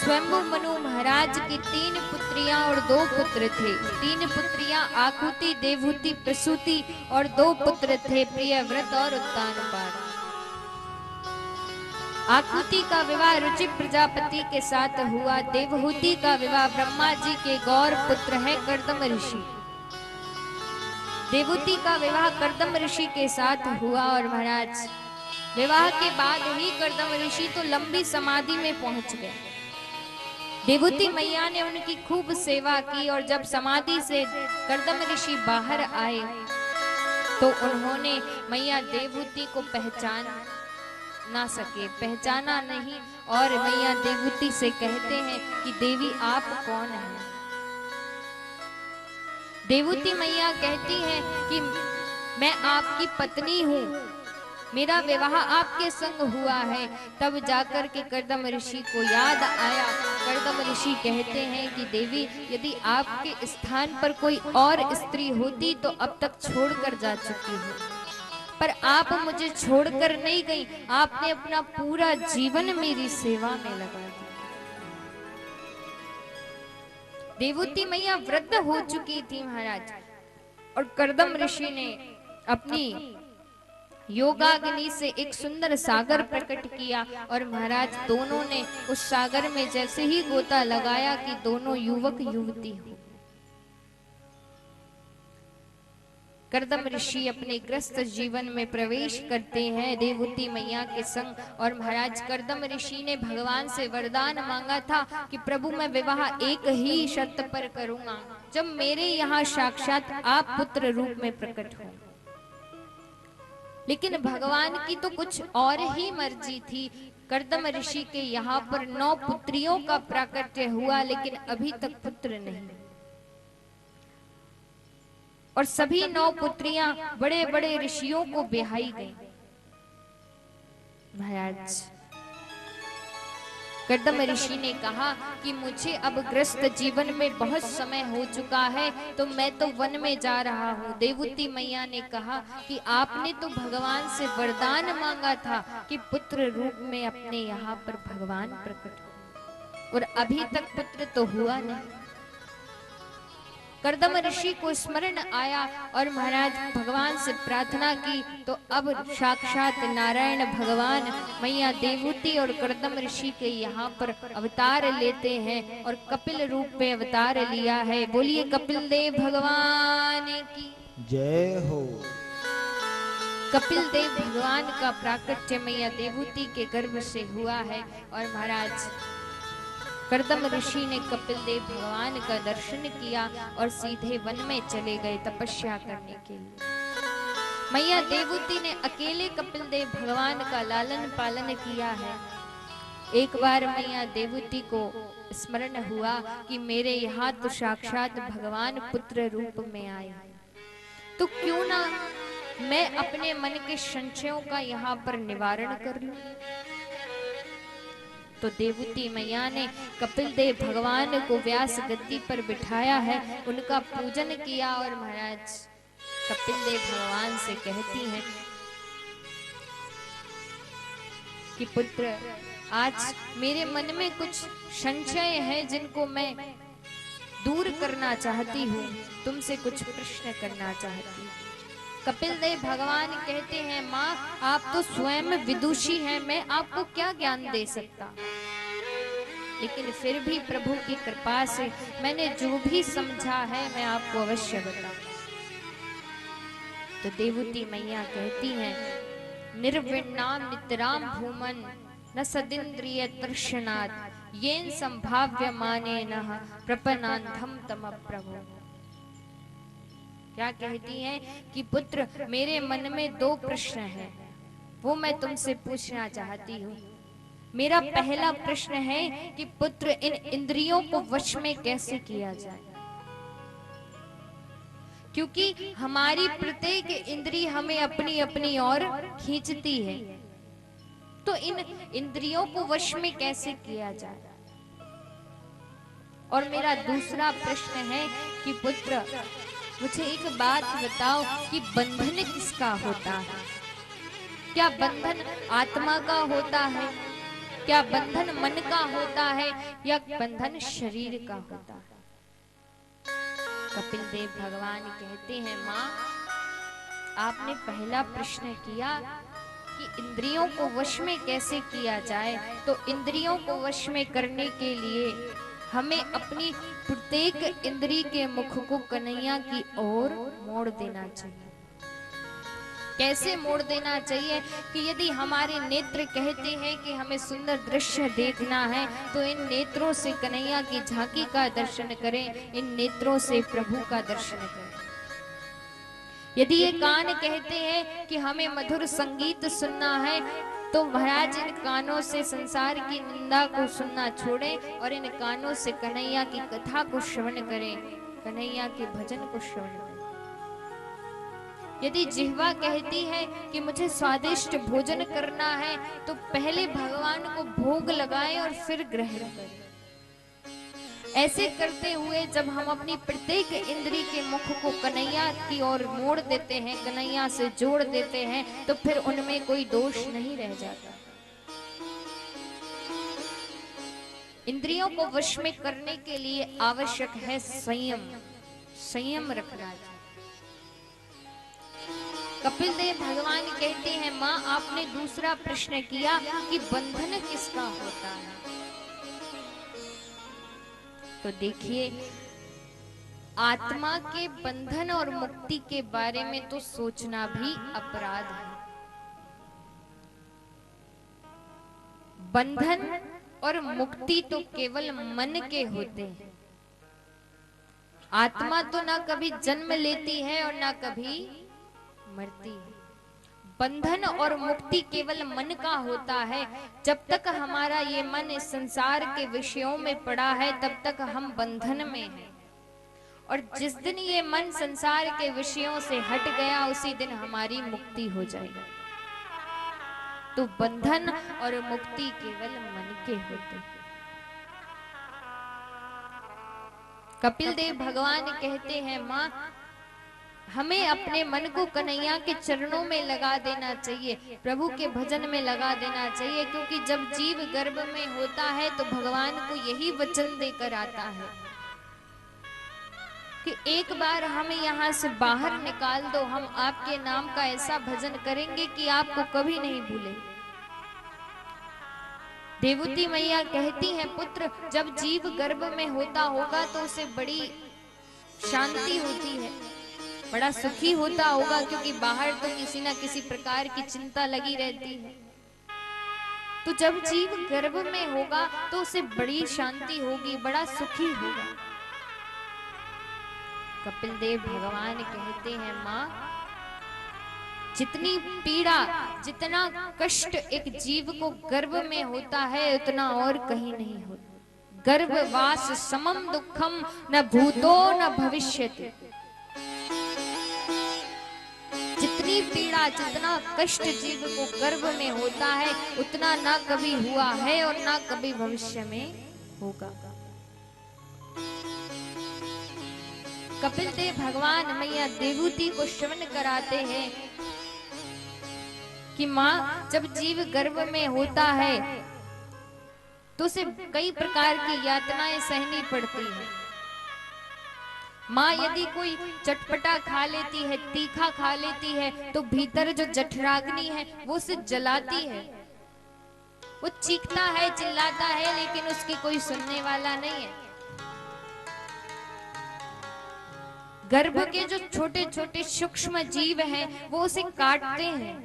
स्वयंभू मनु महाराज की 3 पुत्रियां और 2 पुत्र थे। 3 पुत्रियां आकुति, देवहूति, प्रसूति और 2 पुत्र थे प्रियव्रत और उत्तानपाद। आकुति का विवाह रुचि प्रजापति के साथ हुआ। देवहूति का विवाह ब्रह्मा जी के गौर पुत्र है कर्दम ऋषि। देवहूति का विवाह कर्दम ऋषि के साथ हुआ और महाराज विवाह के बाद ही कर्दम ऋषि तो लंबी समाधि में पहुंच गए। देवहूति मैया ने उनकी खूब सेवा की और जब समाधि से कर्दम ऋषि बाहर आए तो उन्होंने मैया देवहूति को पहचाना नहीं और मैया देवहूति से कहते हैं कि देवी आप कौन हैं। देवहूति मैया कहती हैं कि मैं आपकी पत्नी हूँ, मेरा विवाह आपके संग हुआ है। तब जाकर के कर्दम ऋषि को याद आया। कर्दम ऋषि कहते हैं कि देवी यदि आपके स्थान पर कोई और स्त्री होती तो अब तक छोड़कर जा चुकी हूँ, पर आप मुझे छोड़कर नहीं गई, आपने अपना पूरा जीवन मेरी सेवा में लगा दिया। देवहूति मैया वृद्ध हो चुकी थी महाराज और कर्दम ऋषि ने अपनी योगाग्नि से एक सुंदर सागर प्रकट किया और महाराज दोनों ने उस सागर में जैसे ही गोता लगाया कि दोनों युवक युवती हो। कर्दम ऋषि अपने ग्रस्त जीवन में प्रवेश करते हैं देवहूति मैया के संग और महाराज कर्दम ऋषि ने भगवान से वरदान मांगा था कि प्रभु मैं विवाह एक ही शर्त पर करूंगा, जब मेरे यहाँ साक्षात आप पुत्र रूप में प्रकट हो। लेकिन भगवान की तो कुछ और ही मर्जी थी। कर्दम ऋषि के यहाँ पर 9 पुत्रियों का प्राकट्य हुआ लेकिन अभी तक पुत्र नहीं, और सभी 9 पुत्रियां बड़े बड़े ऋषियों को ब्याही गईं। महाराज कर्दम ऋषि ने कहा कि मुझे अब ग्रस्त जीवन में बहुत समय हो चुका है तो मैं तो वन में जा रहा हूँ। देवहूति मैया ने कहा कि आपने तो भगवान से वरदान मांगा था कि पुत्र रूप में अपने यहाँ पर भगवान प्रकट हो, और अभी तक पुत्र तो हुआ नहीं। कर्दम ऋषि को स्मरण आया और महाराज भगवान से प्रार्थना की तो अब साक्षात नारायण भगवान मैया देवहूति और कर्दम ऋषि के यहाँ पर अवतार लेते हैं और कपिल रूप में अवतार लिया है। बोलिए कपिल देव भगवान की जय हो। कपिल देव भगवान का प्राकट्य मैया देवहूति के गर्भ से हुआ है और महाराज कर्दम ऋषि ने कपिल देव भगवान का दर्शन किया और सीधे वन में चले गए तपस्या करने के लिए। मैया देवहूति ने अकेले कपिल देव भगवान का लालन पालन किया है। एक बार मैया देवहूति को स्मरण हुआ कि मेरे यहाँ तो साक्षात भगवान पुत्र रूप में आए, तो क्यों ना मैं अपने मन के संशयों का यहाँ पर निवारण कर लूं। तो देवहूति मैया ने कपिल देव भगवान को व्यास गद्दी पर बिठाया है, उनका पूजन किया और महाराज कपिल देव भगवान से कहती हैं कि पुत्र आज मेरे मन में कुछ संशय है जिनको मैं दूर करना चाहती हूँ, तुमसे कुछ प्रश्न करना चाहती हूँ। कपिल देव भगवान कहते हैं माँ आप तो स्वयं विदुषी हैं, मैं आपको क्या ज्ञान दे सकता, लेकिन फिर भी प्रभु की कृपा से मैंने जो भी समझा है मैं आपको अवश्य बताऊं। तो देवहूति मैया कहती हैं निर्विण्णाम नितराम भूमन न सदिन्द्रिय तर्षणात् येन संभाव्य माने नः प्रपन्नान्धम तम प्रभु। क्या कहती हैं कि पुत्र मेरे मन में 2 प्रश्न हैं, वो मैं तुमसे पूछना चाहती हूँ। मेरा पहला प्रश्न है कि पुत्र इन इंद्रियों को वश में कैसे किया जाए, क्योंकि हमारी प्रत्येक इंद्रिय हमें अपनी अपनी ओर खींचती है, तो इन इंद्रियों को वश में कैसे किया जाए। और मेरा दूसरा प्रश्न है कि पुत्र मुझे एक बात बताओ कि बंधन किसका होता है, क्या बंधन आत्मा का होता है क्या बंधन मन का होता है या बंधन शरीर का होता है? कपिल देव भगवान कहते हैं, माँ आपने पहला प्रश्न किया कि इंद्रियों को वश में कैसे किया जाए, तो इंद्रियों को वश में करने के लिए हमें अपनी प्रत्येक इंद्री के मुख को कन्हैया की ओर मोड़ देना चाहिए। कैसे मोड़ देना चाहिए कि यदि हमारे नेत्र कहते हैं कि हमें सुंदर दृश्य देखना है, तो इन नेत्रों से कन्हैया की झांकी का दर्शन करें, इन नेत्रों से प्रभु का दर्शन करें। यदि ये कान कहते हैं कि हमें मधुर संगीत सुनना है, तो महाराज इन कानों से संसार की निंदा को सुनना छोड़ें और इन कानों से कन्हैया की कथा को श्रवण करें, कन्हैया के भजन को श्रवण करें। यदि जिह्वा कहती है कि मुझे स्वादिष्ट भोजन करना है, तो पहले भगवान को भोग लगाएं और फिर ग्रहण करें। ऐसे करते हुए जब हम अपनी प्रत्येक इंद्री के मुख को कन्हैया की ओर मोड़ देते हैं, कन्हैया से जोड़ देते हैं, तो फिर उनमें कोई दोष नहीं रह जाता। इंद्रियों को वश में करने के लिए आवश्यक है संयम, संयम रखना चाहिए। कपिल देव भगवान कहते हैं, माँ आपने दूसरा प्रश्न किया कि बंधन किसका होता है, तो देखिए आत्मा के बंधन और मुक्ति के बारे में तो सोचना भी अपराध है। बंधन और मुक्ति तो केवल मन के होते हैं। आत्मा तो ना कभी जन्म लेती है और ना कभी मरती है। बंधन और मुक्ति केवल मन का होता है। जब तक हमारा ये मन इस संसार के विषयों में पड़ा है, तब तक हम बंधन में हैं, और जिस दिन ये मन संसार के विषयों से हट गया, उसी दिन हमारी मुक्ति हो जाएगी। तो बंधन और मुक्ति केवल मन के होते हैं। कपिल देव भगवान कहते हैं, माँ हमें अपने मन को कन्हैया के चरणों में लगा देना चाहिए, प्रभु के भजन में लगा देना चाहिए, क्योंकि जब जीव गर्भ में होता है तो भगवान को यही वचन देकर आता है कि एक बार हमें यहाँ से बाहर निकाल दो, हम आपके नाम का ऐसा भजन करेंगे कि आपको कभी नहीं भूले। देवती मैया कहती हैं, पुत्र जब जीव गर्भ में होता होगा तो उसे बड़ी शांति होती है, बड़ा सुखी होता होगा, क्योंकि बाहर तो किसी ना किसी प्रकार की चिंता लगी रहती है। तो जब जीव गर्भ में होगा तो उसे बड़ी शांति होगी, बड़ा सुखी होगा। कपिल देव भगवान कहते हैं, माँ जितनी पीड़ा, जितना कष्ट एक जीव को गर्भ में होता है, उतना और कहीं नहीं होता। गर्भवास समम दुखम न भूतो न भविष्यति। जितनी पीड़ा, जितना कष्ट जीव को गर्भ में होता है, उतना ना कभी हुआ है और ना कभी भविष्य में होगा। कपिल देव भगवान मैया देवूती को श्रवण कराते हैं कि माँ जब जीव गर्भ में होता है तो उसे कई प्रकार की यातनाएं सहनी पड़ती है। माँ यदि कोई चटपटा खा लेती है, तीखा खा लेती है, तो भीतर जो जठराग्नि है वो उसे जलाती है। वो चीखता है, चिल्लाता है, लेकिन उसकी कोई सुनने वाला नहीं है। गर्भ के जो छोटे छोटे सूक्ष्म जीव हैं वो उसे काटते हैं।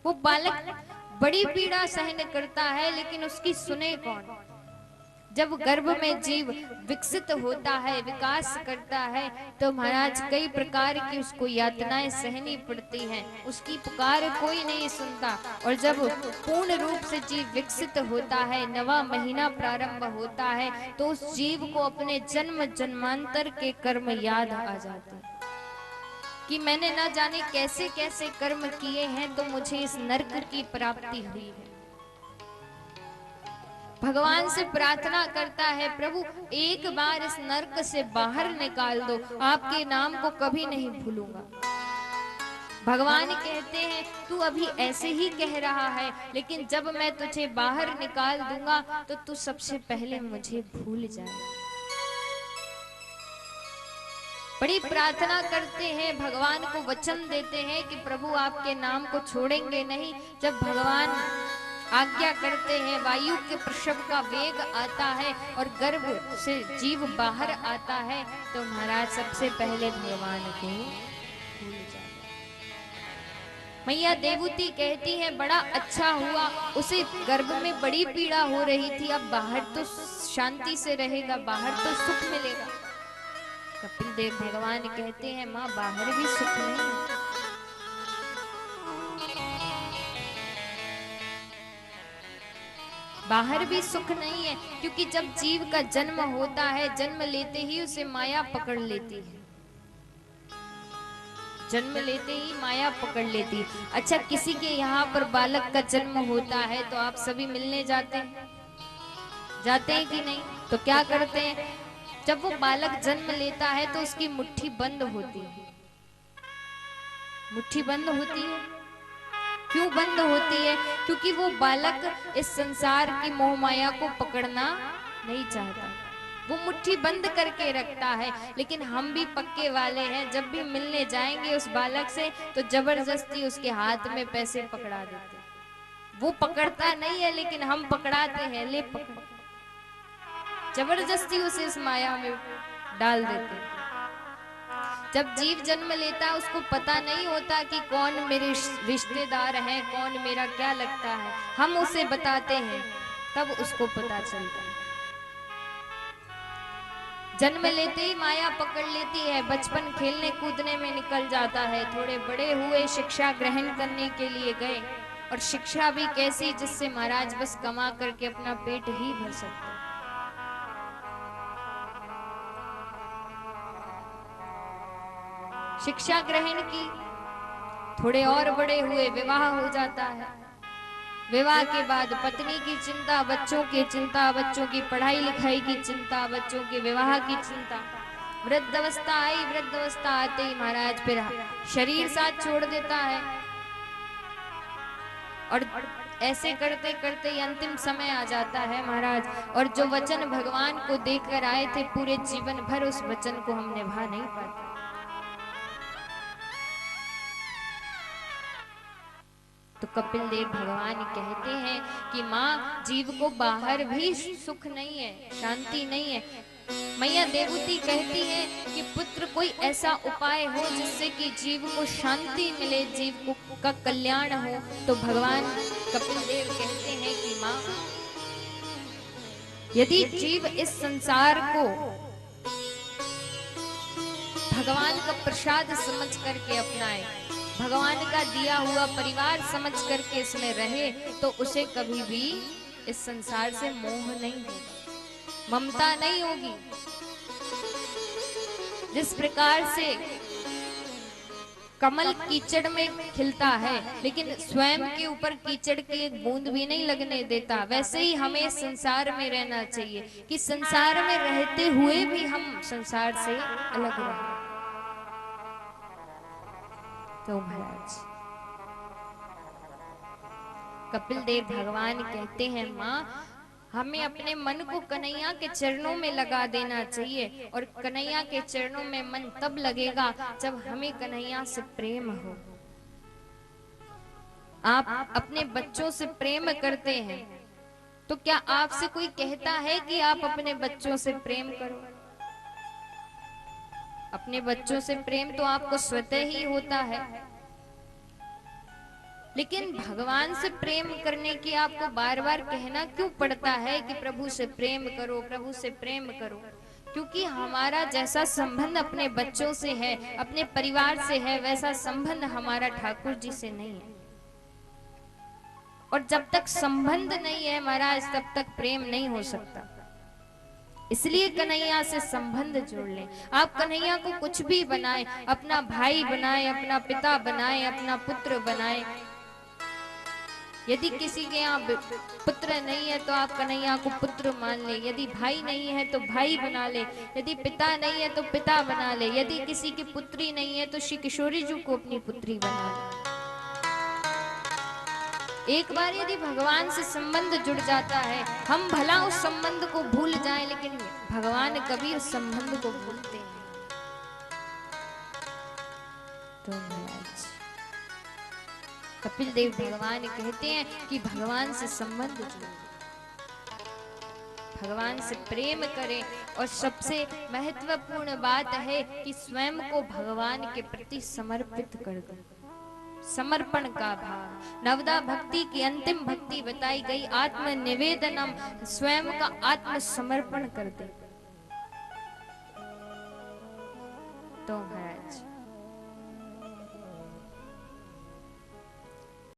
वो बालक बड़ी पीड़ा सहन करता है, लेकिन उसकी सुने कौन। जब गर्भ में जीव विकसित होता है, विकास करता है, तो महाराज कई प्रकार की उसको यातनाएं सहनी पड़ती हैं। उसकी पुकार कोई नहीं सुनता। और जब पूर्ण रूप से जीव विकसित होता है, नवा महीना प्रारंभ होता है, तो उस जीव को अपने जन्म जन्मांतर के कर्म याद आ जाते हैं कि मैंने ना जाने कैसे कैसे कर्म किए हैं, तो मुझे इस नरक की प्राप्ति हुई है। भगवान से प्रार्थना करता है, प्रभु एक बार इस नरक से बाहर निकाल दो, आपके नाम को कभी नहीं भूलूंगा। भगवान कहते हैं तू अभी ऐसे ही कह रहा है, लेकिन जब मैं तुझे बाहर निकाल दूंगा तो तू सबसे पहले मुझे भूल जाए। बड़ी प्रार्थना करते हैं, भगवान को वचन देते हैं कि प्रभु आपके नाम को छोड़ेंगे नहीं। जब भगवान आज्ञा करते हैं, वायु के प्रसव का वेग आता है और गर्भ से जीव बाहर आता है, तो महाराज सबसे पहले भगवान को भूल जाते। मैया देवूती कहती है बड़ा अच्छा हुआ, उसे गर्भ में बड़ी पीड़ा हो रही थी, अब बाहर तो शांति से रहेगा, बाहर तो सुख मिलेगा। कपिल देव भगवान कहते हैं माँ बाहर भी सुख नहीं, बाहर भी सुख नहीं है, क्योंकि जब जीव का जन्म होता है, जन्म लेते ही उसे माया पकड़ लेती है, जन्म लेते ही माया पकड़ लेती है। अच्छा, किसी के यहाँ पर बालक का जन्म होता है तो आप सभी मिलने जाते हैं, जाते हैं कि नहीं? तो क्या करते हैं, जब वो बालक जन्म लेता है तो उसकी मुट्ठी बंद होती है। मुट्ठी बंद होती है, क्यों बंद होती है? क्योंकि वो बालक इस संसार की मोह माया को पकड़ना नहीं चाहता, वो मुट्ठी बंद करके रखता है। लेकिन हम भी पक्के वाले हैं, जब भी मिलने जाएंगे उस बालक से तो जबरदस्ती उसके हाथ में पैसे पकड़ा देते। वो पकड़ता नहीं है लेकिन हम पकड़ाते हैं, ले पकड़, जबरदस्ती उसे इस माया में डाल देते हैं। जब जीव जन्म लेता है उसको पता नहीं होता कि कौन मेरे रिश्तेदार हैं, कौन मेरा क्या लगता है, हम उसे बताते हैं तब उसको पता चलता है। जन्म लेते ही माया पकड़ लेती है, बचपन खेलने कूदने में निकल जाता है, थोड़े बड़े हुए शिक्षा ग्रहण करने के लिए गए, और शिक्षा भी कैसी, जिससे महाराज बस कमा करके अपना पेट ही भर सकते। शिक्षा ग्रहण की, थोड़े और बड़े हुए, विवाह हो जाता है, विवाह के बाद पत्नी की चिंता, बच्चों की चिंता, बच्चों की पढ़ाई लिखाई की चिंता, बच्चों के विवाह की चिंता, वृद्धावस्था आई, वृद्धावस्था आते ही महाराज फिर शरीर साथ छोड़ देता है, और ऐसे करते करते अंतिम समय आ जाता है महाराज, और जो वचन भगवान को देकर आए थे पूरे जीवन भर उस वचन को हम निभा नहीं पाते। तो कपिल देव भगवान कहते हैं कि माँ जीव को बाहर भी सुख नहीं है, शांति नहीं है। मैया देवूती कहती है कि पुत्र कोई ऐसा उपाय हो जिससे कि जीव को शांति मिले, जीव को का कल्याण हो। तो भगवान कपिल देव कहते हैं कि माँ यदि जीव इस संसार को भगवान का प्रसाद समझ करके अपनाए, भगवान का दिया हुआ परिवार समझ करके इसमें रहे, तो उसे कभी भी इस संसार से मोह नहीं होगा, ममता नहीं होगी। जिस प्रकार से कमल कीचड़ में खिलता है लेकिन स्वयं के ऊपर कीचड़ की एक बूंद भी नहीं लगने देता, वैसे ही हमें संसार में रहना चाहिए कि संसार में रहते हुए भी हम संसार से अलग रहें। तो महाराज कपिल देव भगवान कहते हैं माँ हमें अपने मन को कन्हैया के चरणों में लगा देना चाहिए, और कन्हैया के चरणों में मन तब लगेगा जब हमें कन्हैया से प्रेम हो। आप अपने बच्चों से प्रेम करते हैं तो क्या आपसे कोई कहता है कि आप अपने बच्चों से प्रेम करो? अपने बच्चों से प्रेम तो आपको स्वतः ही होता है, लेकिन भगवान से प्रेम करने की आपको बार बार कहना क्यों पड़ता है कि प्रभु से प्रेम करो, प्रभु से प्रेम करो? क्योंकि हमारा जैसा संबंध अपने बच्चों से है, अपने परिवार से है, वैसा संबंध हमारा ठाकुर जी से नहीं है। और जब तक संबंध नहीं है महाराज तब तक प्रेम नहीं हो सकता। इसलिए कन्हैया से संबंध जोड़ लें। आप कन्हैया को कुछ भी बनाए, अपना भाई बनाए, अपना पिता बनाए, अपना पुत्र बनाए, यदि किसी के यहाँ पुत्र नहीं है तो आप कन्हैया को पुत्र मान ले, यदि भाई नहीं है तो भाई बना ले, यदि पिता नहीं है तो पिता बना ले, यदि किसी की पुत्री नहीं है तो श्री किशोरी जी को अपनी पुत्री बना ले। एक बार यदि भगवान से संबंध जुड़ जाता है, हम भला उस संबंध को भूल जाएं, लेकिन भगवान कभी उस संबंध को भूलते नहीं। तो महाराज कपिल देव भगवान कहते हैं कि भगवान से संबंध जोड़ो, भगवान से प्रेम करें, और सबसे महत्वपूर्ण बात है कि स्वयं को भगवान के प्रति समर्पित कर दो। समर्पण का भाव, नवदा भक्ति की अंतिम भक्ति बताई गई, आत्म निवेदनम, स्वयं का आत्म समर्पण कर दे। तो महाराज